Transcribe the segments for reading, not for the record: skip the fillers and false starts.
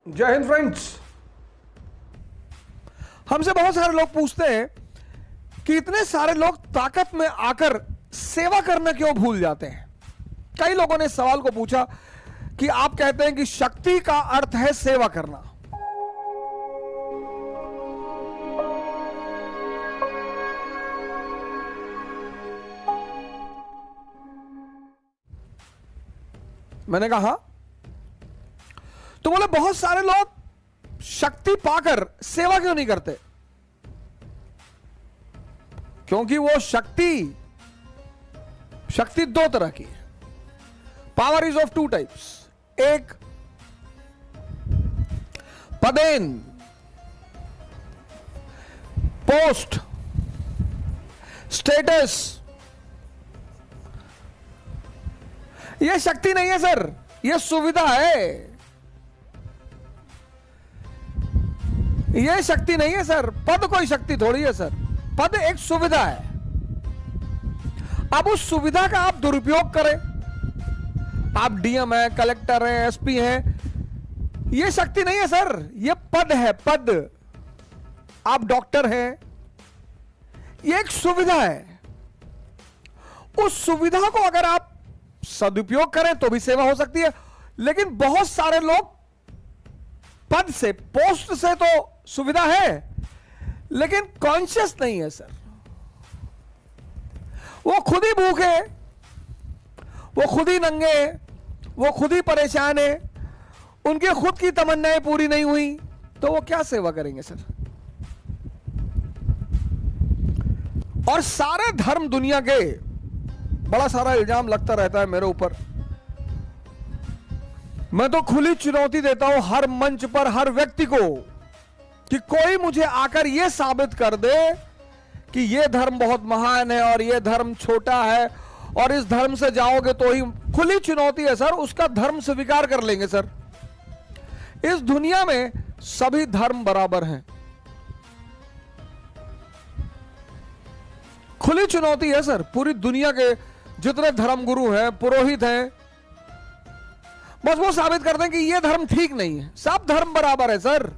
जय हिंद फ्रेंड्स। हमसे बहुत सारे लोग पूछते हैं कि इतने सारे लोग ताकत में आकर सेवा करना क्यों भूल जाते हैं। कई लोगों ने इस सवाल को पूछा कि आप कहते हैं कि शक्ति का अर्थ है सेवा करना। मैंने कहा तो बोले बहुत सारे लोग शक्ति पाकर सेवा क्यों नहीं करते, क्योंकि वो शक्ति दो तरह की है। Power is of two types. एक पदेन, पोस्ट, स्टेटस। यह शक्ति नहीं है सर, यह सुविधा है। यह शक्ति नहीं है सर, पद कोई शक्ति थोड़ी है सर, पद एक सुविधा है। अब उस सुविधा का आप दुरुपयोग करें, आप डीएम है, कलेक्टर है, एसपी हैं, यह शक्ति नहीं है सर, यह पद है, पद। आप डॉक्टर हैं, यह एक सुविधा है। उस सुविधा को अगर आप सदुपयोग करें तो भी सेवा हो सकती है। लेकिन बहुत सारे लोग पद से, पोस्ट से तो सुविधा है लेकिन कॉन्शियस नहीं है सर। वो खुद ही भूखे, वो खुद ही नंगे, वो खुद ही परेशान है, उनके खुद की तमन्नाएं पूरी नहीं हुई तो वो क्या सेवा करेंगे सर। और सारे धर्म दुनिया के, बड़ा सारा इल्जाम लगता रहता है मेरे ऊपर। मैं तो खुली चुनौती देता हूं हर मंच पर हर व्यक्ति को कि कोई मुझे आकर यह साबित कर दे कि यह धर्म बहुत महान है और यह धर्म छोटा है और इस धर्म से जाओगे तो ही। खुली चुनौती है सर, उसका धर्म स्वीकार कर लेंगे सर। इस दुनिया में सभी धर्म बराबर हैं। खुली चुनौती है सर, पूरी दुनिया के जितने धर्म गुरु हैं, पुरोहित हैं, बस वो साबित कर दें कि ये धर्म ठीक नहीं है। सब धर्म बराबर है सर।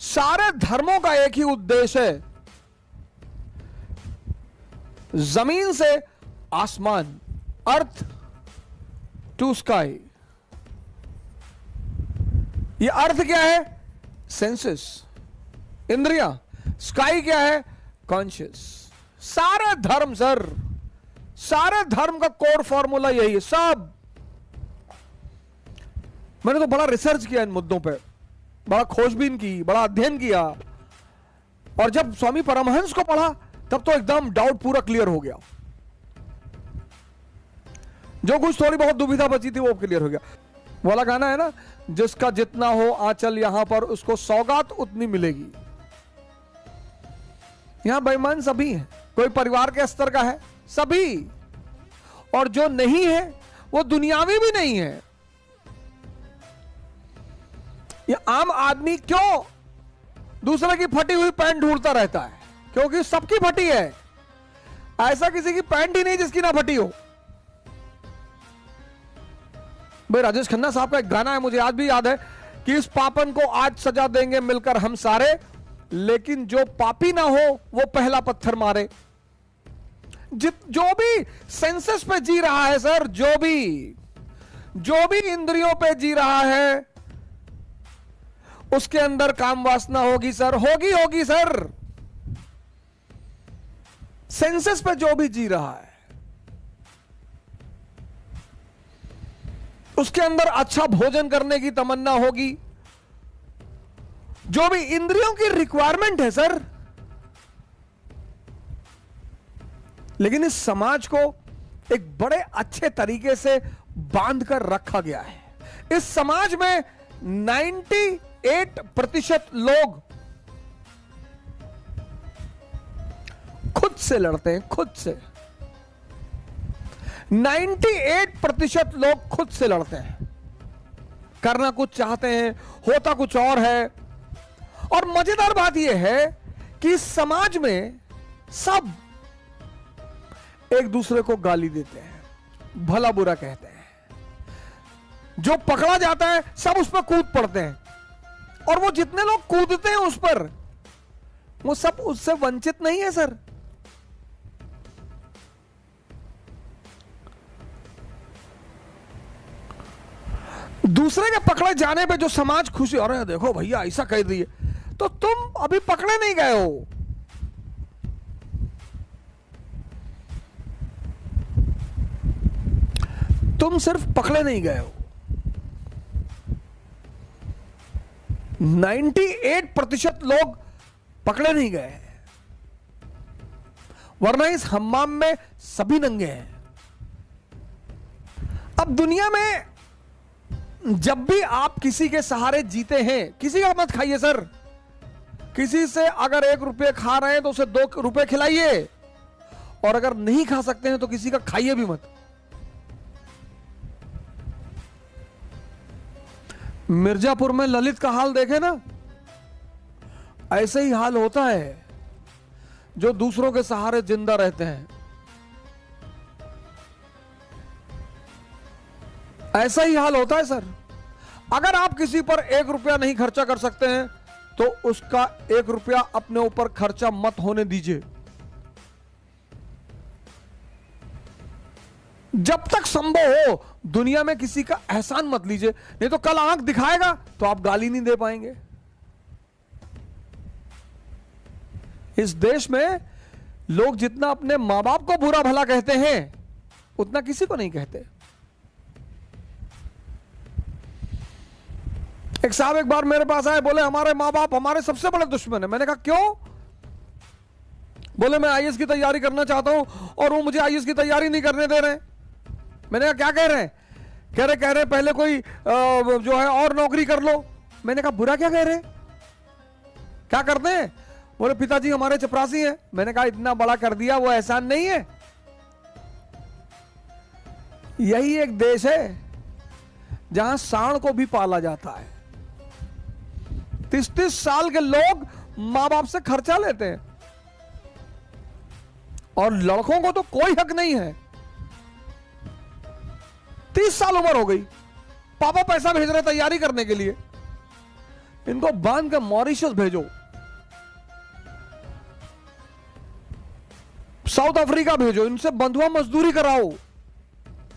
सारे धर्मों का एक ही उद्देश्य है, जमीन से आसमान, अर्थ टू स्काई। ये अर्थ क्या है? सेंसेस, इंद्रियां। स्काई क्या है? कॉन्शियस। सारे धर्म सर, सारे धर्म का कोर फॉर्मूला यही है सब। मैंने तो बड़ा रिसर्च किया इन मुद्दों पे, बड़ा खोजबीन की, बड़ा अध्ययन किया, और जब स्वामी परमहंस को पढ़ा तब तो एकदम डाउट पूरा क्लियर हो गया। जो कुछ थोड़ी बहुत दुविधा बची थी वो क्लियर हो गया। वाला गाना है ना, जिसका जितना हो आंचल यहां पर उसको सौगात उतनी मिलेगी। यहां बेईमान सभी हैं, कोई परिवार के स्तर का है सभी, और जो नहीं है वो दुनियावी भी नहीं है। ये आम आदमी क्यों दूसरे की फटी हुई पैंट ढूंढता रहता है? क्योंकि सबकी फटी है, ऐसा किसी की पैंट ही नहीं जिसकी ना फटी हो। भाई राजेश खन्ना साहब का एक गाना है, मुझे आज भी याद है कि इस पापन को आज सजा देंगे मिलकर हम सारे, लेकिन जो पापी ना हो वो पहला पत्थर मारे। जो भी सेंसस पे जी रहा है सर, जो भी इंद्रियों पे जी रहा है, उसके अंदर काम वासना होगी सर, होगी सर। सेंसस पे जो भी जी रहा है उसके अंदर अच्छा भोजन करने की तमन्ना होगी, जो भी इंद्रियों की रिक्वायरमेंट है सर। लेकिन इस समाज को एक बड़े अच्छे तरीके से बांध कर रखा गया है। इस समाज में 98% लोग खुद से लड़ते हैं, खुद से। 98% लोग खुद से लड़ते हैं, करना कुछ चाहते हैं, होता कुछ और है। और मजेदार बात यह है कि इस समाज में सब एक दूसरे को गाली देते हैं, भला बुरा कहते हैं। जो पकड़ा जाता है सब उस पर कूद पड़ते हैं। और वो जितने लोग कूदते हैं उस पर, वो सब उससे वंचित नहीं है सर। दूसरे के पकड़े जाने पे जो समाज खुशी, अरे देखो भैया ऐसा कह दिए, तो तुम अभी पकड़े नहीं गए हो। तुम सिर्फ पकड़े नहीं गए हो, 98% लोग पकड़े नहीं गए, वरना इस हम्माम में सभी नंगे हैं। अब दुनिया में जब भी आप किसी के सहारे जीते हैं, किसी का मत खाइए सर। किसी से अगर 1 रुपये खा रहे हैं तो उसे 2 रुपये खिलाइए, और अगर नहीं खा सकते हैं तो किसी का खाइए भी मत। मिर्जापुर में ललित का हाल देखे ना, ऐसे ही हाल होता है जो दूसरों के सहारे जिंदा रहते हैं। ऐसा ही हाल होता है सर। अगर आप किसी पर 1 रुपया नहीं खर्चा कर सकते हैं तो उसका 1 रुपया अपने ऊपर खर्चा मत होने दीजिए। जब तक संभव हो दुनिया में किसी का एहसान मत लीजिए, नहीं तो कल आंख दिखाएगा तो आप गाली नहीं दे पाएंगे। इस देश में लोग जितना अपने मां बाप को बुरा भला कहते हैं उतना किसी को नहीं कहते। एक साहब एक बार मेरे पास आए, बोले हमारे मां बाप हमारे सबसे बड़े दुश्मन है। मैंने कहा क्यों? बोले मैं आईएएस की तैयारी करना चाहता हूं और वो मुझे आईएएस की तैयारी नहीं करने दे रहे। मैंने कहा क्या कह रहे हैं? कह रहे पहले कोई जो है और नौकरी कर लो। मैंने कहा बुरा क्या कह रहे हैं, क्या करते हैं? बोले पिताजी हमारे चपरासी हैं। मैंने कहा इतना बड़ा कर दिया, वो एहसान नहीं है। यही एक देश है जहां सांड को भी पाला जाता है। 30-30 साल के लोग मां बाप से खर्चा लेते हैं, और लड़कों को तो कोई हक नहीं है। 30 साल उम्र हो गई, पापा पैसा भेज रहे तैयारी करने के लिए, इनको बांध के मॉरिशस भेजो, साउथ अफ्रीका भेजो, इनसे बंधुआ मजदूरी कराओ।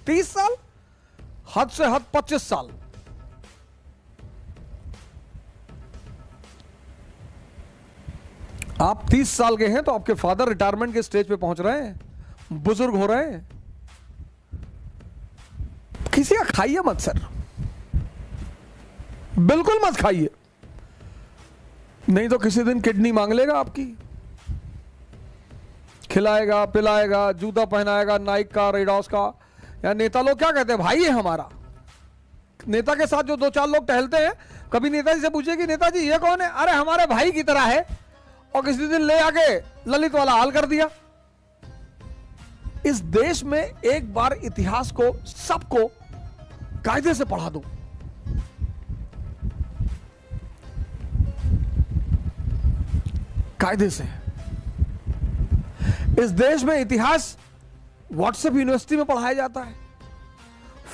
30 साल, हद से हद 25 साल। आप 30 साल के हैं तो आपके फादर रिटायरमेंट के स्टेज पे पहुंच रहे हैं, बुजुर्ग हो रहे हैं। किसी का खाइए मत सर, बिल्कुल मत खाइए, नहीं तो किसी दिन किडनी मांग लेगा आपकी। खिलाएगा पिलाएगा, जूता पहनाएगा नाइक का, रेडॉस का। या नेता लोग क्या कहते हैं, भाई है हमारा। नेता के साथ जो 2-4 लोग टहलते हैं, कभी नेताजी से पूछे कि नेताजी ये कौन है? अरे हमारे भाई की तरह है। और किसी दिन ले आके ललित वाला हाल कर दिया। इस देश में एक बार इतिहास को सबको कायदे से पढ़ा दो। कायदे से। इस देश में इतिहास व्हाट्सएप यूनिवर्सिटी में पढ़ाया जाता है,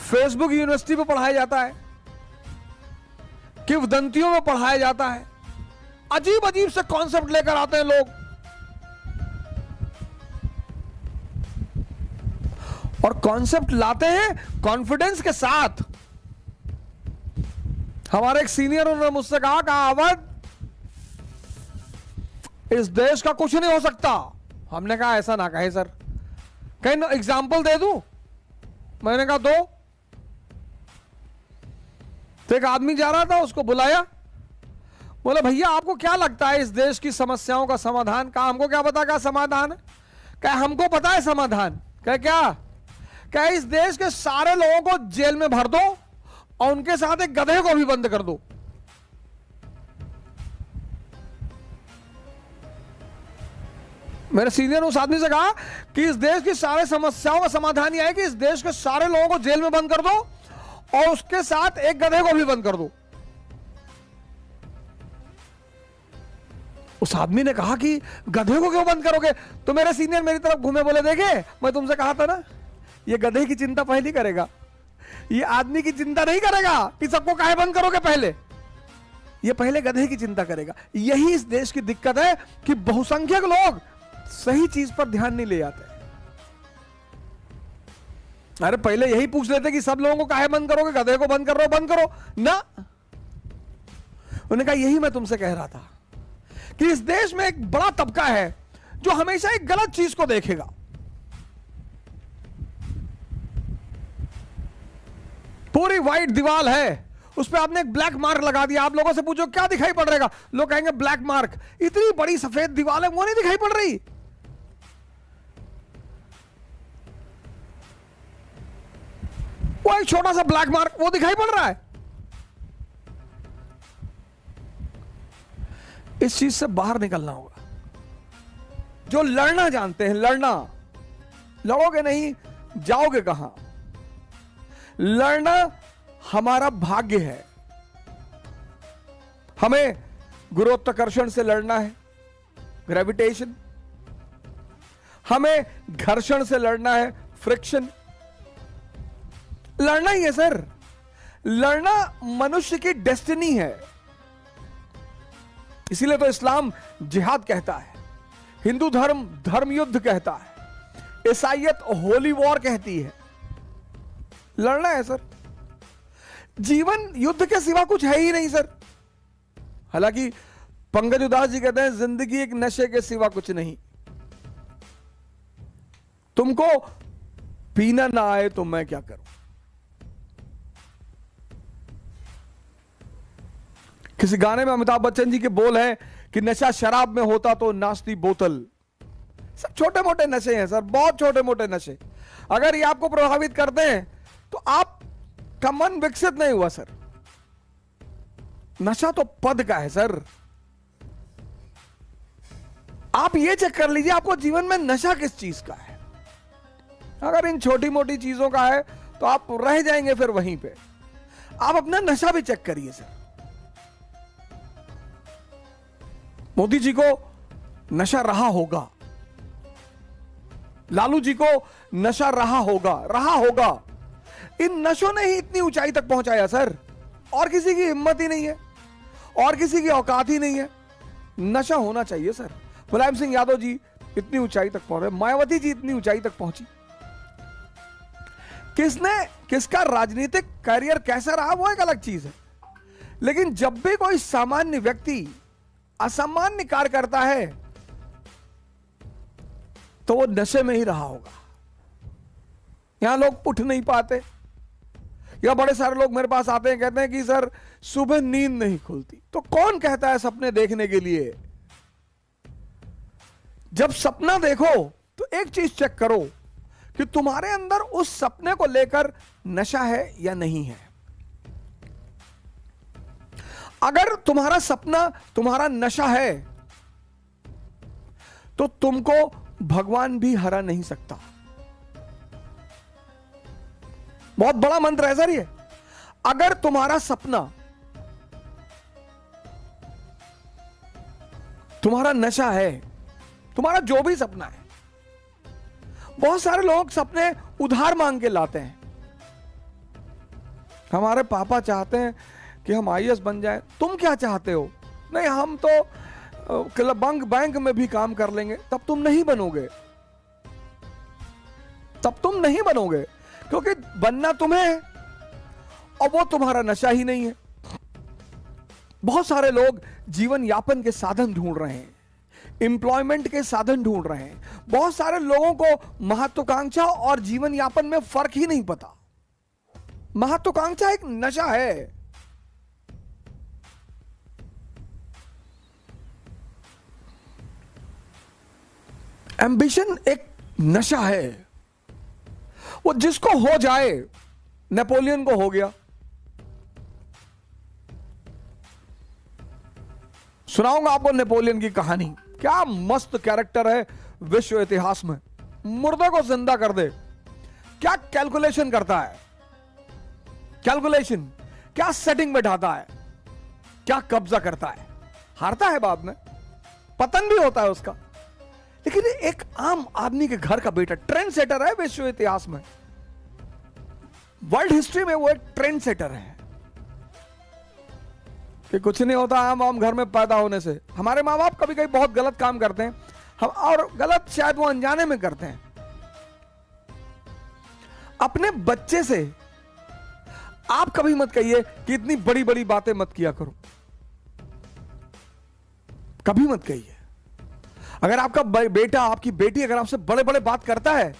फेसबुक यूनिवर्सिटी में पढ़ाया जाता है, किंवदंतियों में पढ़ाया जाता है। अजीब अजीब से कॉन्सेप्ट लेकर आते हैं लोग, और कॉन्सेप्ट लाते हैं कॉन्फिडेंस के साथ। हमारे एक सीनियर उन्होंने मुझसे कहा अवध इस देश का कुछ नहीं हो सकता। हमने कहा ऐसा ना कहे सर, कहीं एग्जाम्पल दे दूं? मैंने कहा दो। तो एक आदमी जा रहा था, उसको बुलाया, बोले भैया आपको क्या लगता है इस देश की समस्याओं का समाधान? कहा हमको क्या पता क्या समाधान है? क्या हमको पता है समाधान? क्या इस देश के सारे लोगों को जेल में भर दो और उनके साथ एक गधे को भी बंद कर दो। मेरे सीनियर उस आदमी से कहा कि इस देश की सारे समस्याओं का समाधान यह है कि इस देश के सारे लोगों को जेल में बंद कर दो और उसके साथ एक गधे को भी बंद कर दो। उस आदमी ने कहा कि गधे को क्यों बंद करोगे? तो मेरे सीनियर मेरी तरफ घूमे, बोले देखे मैं तुमसे कहा था ना, ये गधे की चिंता पहले करेगा, ये आदमी की चिंता नहीं करेगा कि सबको काहे बंद करोगे पहले। ये पहले गधे की चिंता करेगा। यही इस देश की दिक्कत है कि बहुसंख्यक लोग सही चीज पर ध्यान नहीं ले जाते। अरे पहले यही पूछ लेते कि सब लोगों को काहे बंद करोगे, गधे को बंद कर रहे हो, बंद करो ना। उन्होंने कहा यही मैं तुमसे कह रहा था कि इस देश में एक बड़ा तबका है जो हमेशा एक गलत चीज को देखेगा। पूरी व्हाइट दीवार है, उस पर आपने एक ब्लैक मार्क लगा दिया। आप लोगों से पूछो क्या दिखाई पड़ रहेगा, लोग कहेंगे ब्लैक मार्क। इतनी बड़ी सफेद दीवार है, वो नहीं दिखाई पड़ रही। वो एक छोटा सा ब्लैक मार्क, वो दिखाई पड़ रहा है। इस चीज से बाहर निकलना होगा। जो लड़ना जानते हैं, लड़ना, लड़ोगे नहीं जाओगे कहां। लड़ना हमारा भाग्य है। हमें गुरुत्वाकर्षण से लड़ना है, ग्रेविटेशन। हमें घर्षण से लड़ना है, फ्रिक्शन। लड़ना ही है सर। लड़ना मनुष्य की डेस्टिनी है। इसीलिए तो इस्लाम जिहाद कहता है, हिंदू धर्म धर्म युद्ध कहता है, ईसाईयत होली वॉर कहती है। लड़ना है सर। जीवन युद्ध के सिवा कुछ है ही नहीं सर। हालांकि पंकज उदास जी कहते हैं जिंदगी एक नशे के सिवा कुछ नहीं। तुमको पीना ना आए तो मैं क्या करूं। किसी गाने में अमिताभ बच्चन जी के बोल हैं कि नशा शराब में होता तो नाश्ती बोतल। सब छोटे मोटे नशे हैं सर, बहुत छोटे मोटे नशे। अगर ये आपको प्रभावित करते हैं तो आपका मन विकसित नहीं हुआ सर। नशा तो पद का है सर। आप ये चेक कर लीजिए आपको जीवन में नशा किस चीज का है। अगर इन छोटी मोटी चीजों का है तो आप रह जाएंगे फिर वहीं पे। आप अपना नशा भी चेक करिए सर। मोदी जी को नशा रहा होगा, लालू जी को नशा रहा होगा। इन नशों ने ही इतनी ऊंचाई तक पहुंचाया सर। और किसी की हिम्मत ही नहीं है, और किसी की औकात ही नहीं है। नशा होना चाहिए सर। मुलायम सिंह यादव जी इतनी ऊंचाई तक पहुंचे, मायावती जी इतनी ऊंचाई तक पहुंची। किसका राजनीतिक करियर कैसा रहा वो एक अलग चीज है, लेकिन जब भी कोई सामान्य व्यक्ति असामान्य कार्य करता है तो वो नशे में ही रहा होगा। यहां लोग उठ नहीं पाते, या बड़े सारे लोग मेरे पास आते हैं कहते हैं कि सर सुबह नींद नहीं खुलती। तो कौन कहता है सपने देखने के लिए। जब सपना देखो तो एक चीज चेक करो कि तुम्हारे अंदर उस सपने को लेकर नशा है या नहीं है। अगर तुम्हारा सपना तुम्हारा नशा है तो तुमको भगवान भी हरा नहीं सकता। बहुत बड़ा मंत्र है सर ये। अगर तुम्हारा सपना तुम्हारा नशा है, तुम्हारा जो भी सपना है। बहुत सारे लोग सपने उधार मांग के लाते हैं। हमारे पापा चाहते हैं कि हम आईएएस बन जाएं। तुम क्या चाहते हो? नहीं, हम तो बैंक में भी काम कर लेंगे। तब तुम नहीं बनोगे, क्योंकि बनना तुम्हें है और वो तुम्हारा नशा ही नहीं है। बहुत सारे लोग जीवन यापन के साधन ढूंढ रहे हैं, एम्प्लॉयमेंट के साधन ढूंढ रहे हैं। बहुत सारे लोगों को महत्वाकांक्षा और जीवन यापन में फर्क ही नहीं पता। महत्वाकांक्षा एक नशा है। एम्बिशन एक नशा है। वो जिसको हो जाए, नेपोलियन को हो गया। सुनाऊंगा आपको नेपोलियन की कहानी। क्या मस्त कैरेक्टर है विश्व इतिहास में। मुर्दे को जिंदा कर दे। क्या कैलकुलेशन करता है, कैलकुलेशन, क्या सेटिंग बैठाता है, क्या कब्जा करता है। हारता है बाद में, पतन भी होता है उसका, लेकिन एक आम आदमी के घर का बेटा ट्रेंड सेटर है विश्व इतिहास में। वर्ल्ड हिस्ट्री में वो एक ट्रेंड सेटर है। कि कुछ नहीं होता आम आम घर में पैदा होने से। हमारे माँ बाप कभी कभी बहुत गलत काम करते हैं हम, और गलत शायद वो अनजाने में करते हैं। अपने बच्चे से आप कभी मत कहिए कि इतनी बड़ी बड़ी बातें मत किया करो, कभी मत कहिए। अगर आपका बेटा आपकी बेटी अगर आपसे बड़े बड़े बात करता है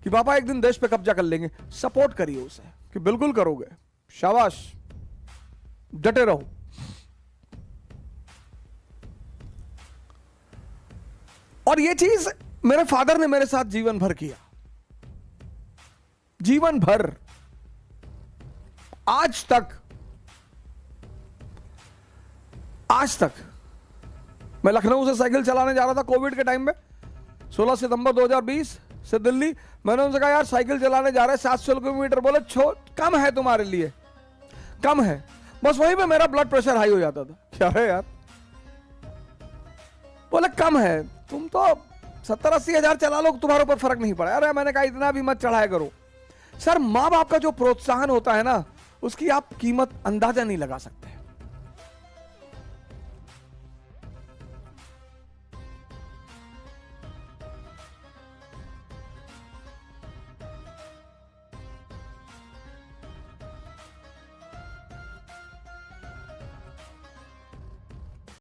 कि पापा एक दिन देश पे कब्जा कर लेंगे, सपोर्ट करिए उसे कि बिल्कुल करोगे, शाबाश, डटे रहो। और ये चीज मेरे फादर ने मेरे साथ जीवन भर किया, जीवन भर, आज तक मैं लखनऊ से साइकिल चलाने जा रहा था कोविड के टाइम में, 16 सितंबर 2020 से दिल्ली। मैंने उनसे कहा यार साइकिल चलाने जा रहे हैं 700 किलोमीटर, बोले कम है तुम्हारे लिए, कम है। बस वहीं पे मेरा ब्लड प्रेशर हाई हो जाता था, क्या है यार, बोले कम है, तुम तो 70-80 हजार चला लो, तुम्हारे ऊपर फर्क नहीं पड़ा। अरे मैंने कहा इतना भी मत चढ़ाया करो। सर माँ बाप का जो प्रोत्साहन होता है ना, उसकी आप कीमत अंदाजा नहीं लगा सकते।